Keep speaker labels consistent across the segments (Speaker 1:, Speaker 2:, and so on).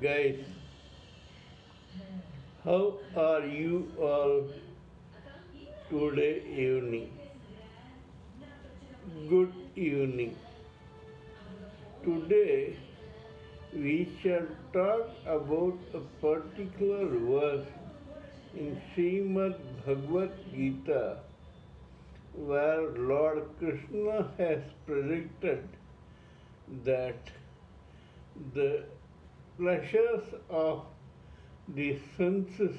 Speaker 1: guys, how are you all today evening? Good evening. Today we shall talk about a particular verse in Srimad Bhagavad Gita where Lord Krishna has predicted that the pleasures of the senses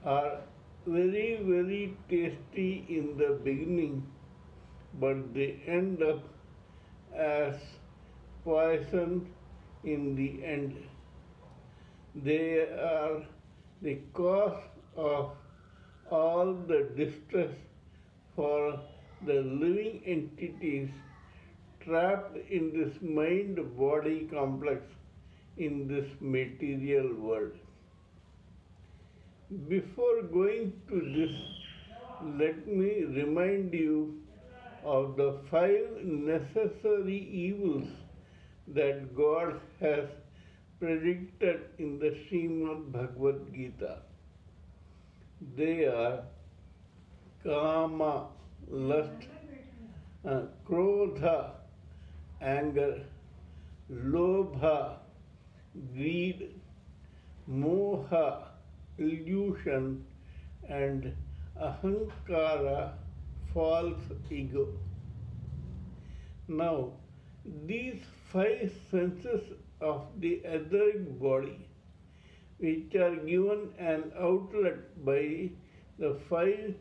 Speaker 1: are very, very tasty in the beginning, but they end up as poison in the end. They are the cause of all the distress for the living entities trapped in this mind body complex in this material world. Before going to this, let me remind you of the 5 necessary evils that God has predicted in the Srimad Bhagavad Gita. They are Kama, lust, Krodha, anger, Lobha, greed, Moha, illusion, and Ahankara, false ego. Now, these 5 senses of the etheric body, which are given an outlet by the 5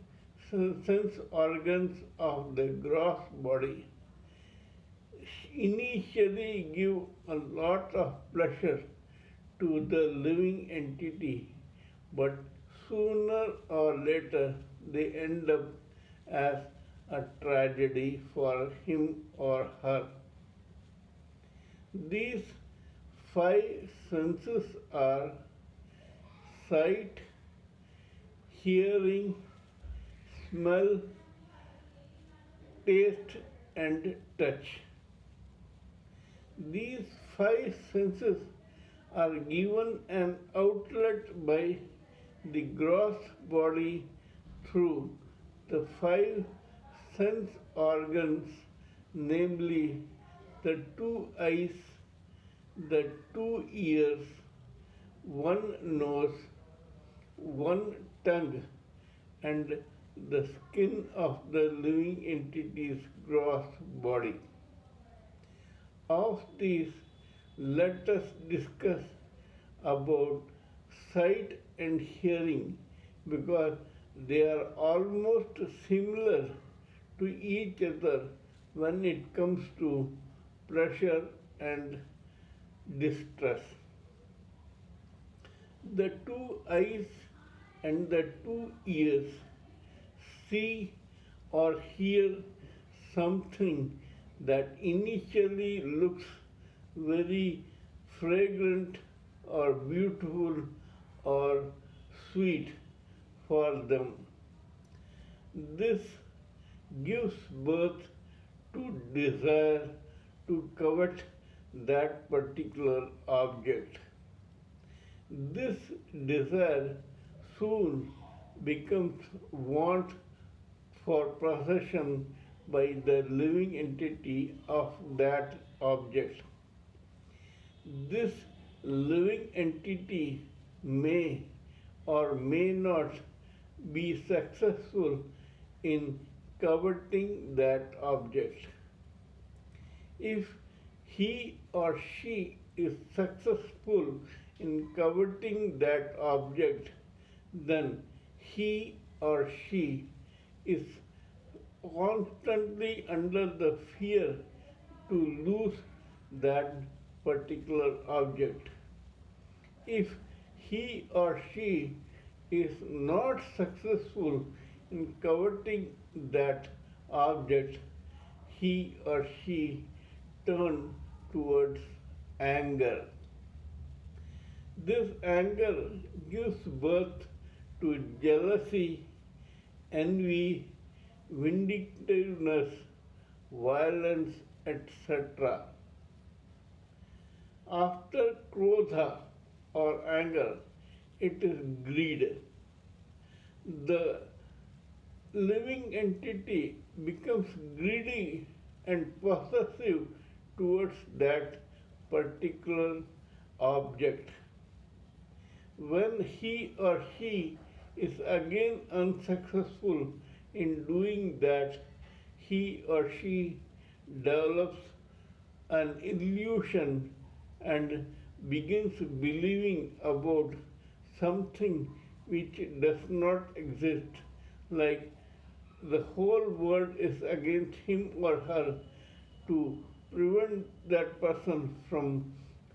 Speaker 1: sense organs of the gross body, initially give a lot of pleasure to the living entity, but sooner or later they end up as a tragedy for him or her. These 5 senses are sight, hearing, smell, taste, and touch. These 5 senses are given an outlet by the gross body through the 5 sense organs, namely the 2 eyes, the 2 ears, 1 nose, 1 tongue, and the skin of the living entity's gross body. Of these, let us discuss about sight and hearing because they are almost similar to each other when it comes to pleasure and distress. The 2 eyes and the 2 ears see or hear something that initially looks very fragrant or beautiful or sweet for them. This gives birth to desire to covet that particular object. This desire soon becomes want for possession by the living entity of that object. This living entity may or may not be successful in coveting that object. If he or she is successful in coveting that object, then he or she is constantly under the fear to lose that particular object. If he or she is not successful in coveting that object, he or she turns towards anger. This anger gives birth to jealousy, envy, vindictiveness, violence, etc. After krodha or anger, it is greed. The living entity becomes greedy and possessive towards that particular object. When he or she is again unsuccessful in doing that, he or she develops an illusion and begins believing about something which does not exist, like the whole world is against him or her to prevent that person from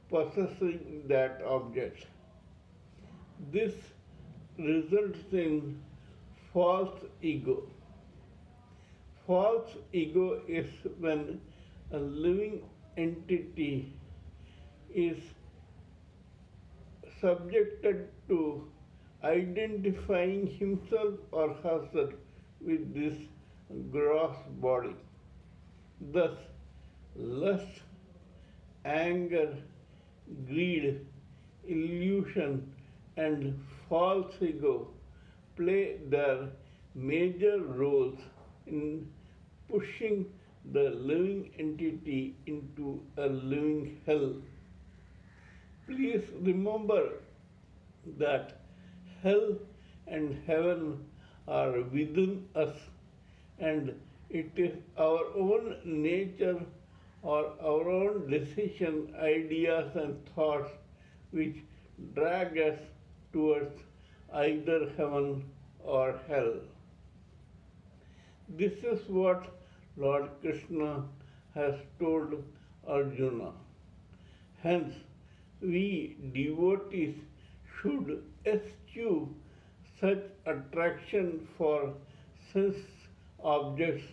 Speaker 1: possessing that object. This results in false ego. False ego is when a living entity is subjected to identifying himself or herself with this gross body. Thus, lust, anger, greed, illusion, and false ego play their major roles in pushing the living entity into a living hell. Please remember that hell and heaven are within us, and it is our own nature or our own decision, ideas, and thoughts which drag us towards either heaven or hell. This is what Lord Krishna has told Arjuna. Hence, we devotees should eschew such attraction for sense objects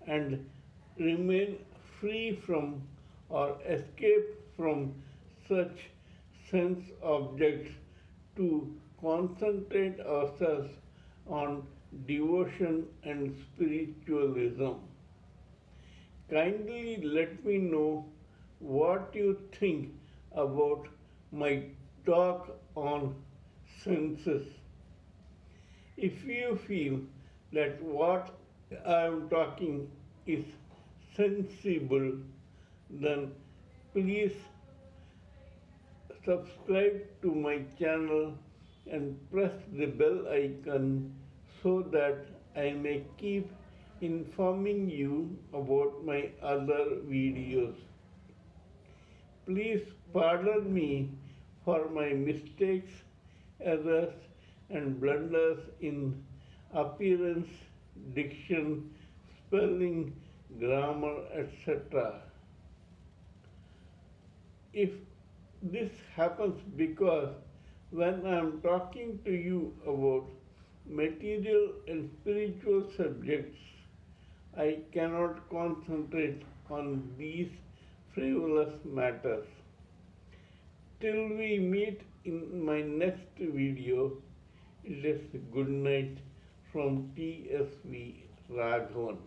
Speaker 1: and remain free from or escape from such sense objects to concentrate ourselves on devotion and spiritualism. Kindly let me know what you think about my talk on senses. If you feel that what I am talking is sensible, then please subscribe to my channel and press the bell icon so that I may keep informing you about my other videos. Please pardon me for my mistakes, errors, and blunders in appearance, diction, spelling, grammar, etc. If this happens because when I am talking to you about material and spiritual subjects, I cannot concentrate on these frivolous matters. Till we meet in my next video, it is good night from TSV Raghavan.